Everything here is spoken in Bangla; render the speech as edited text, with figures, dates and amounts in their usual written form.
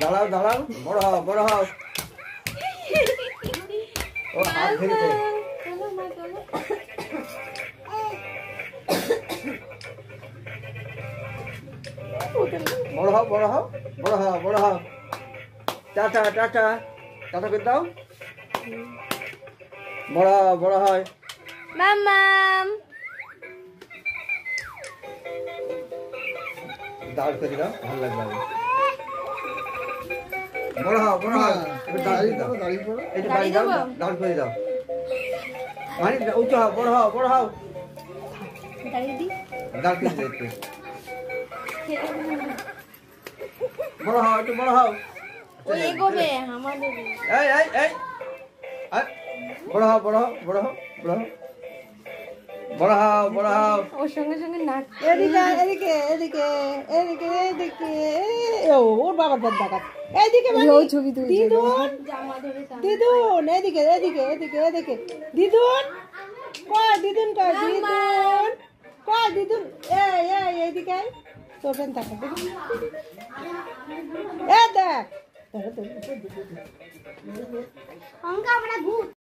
দাঁড়াও দাঁড়াও, বড় হও বড় হও। ও হাত ধরেছে। বড় হও বড় হও বড় হও বড় হও। টাটা টাটা টাটা করে দাও। বড় বড় হয়। মাম্মাম দাঁড় করে দাও, ভালো লাগবে। বড় হও বড় হও। দাঁড়িয়ে দাও, এই যে দাঁড়িয়ে দাও, দাঁড় করে দাও। মানে উঁচু হও, বড় হও বড় হও। দাঁড়িয়ে দি। দাঁড় করে দাও একটু। বড় হও, একটু বড় হও। ওই এগোবে আমাদের। এই এই এই বড় হও বড় হও বড় হও বড় হও বড় হও বড় হও। ওর সঙ্গে সঙ্গে নাচ। এদিকে এদিকে এদিকে এদিকে এদিকে। ওর বাবার পথ দেখাচ্ছে। এদিকে ওই ছবি তুলছে। দিদুন জামা ধরে দিদুন এদিকে এদিকে এদিকে এদিকে। দিদুন কয় দিদুন কয় দিদুন কয় দিদুন। এই এই এদিকে তোর ফেন থাকা এ দেখ। আমরা ভূত।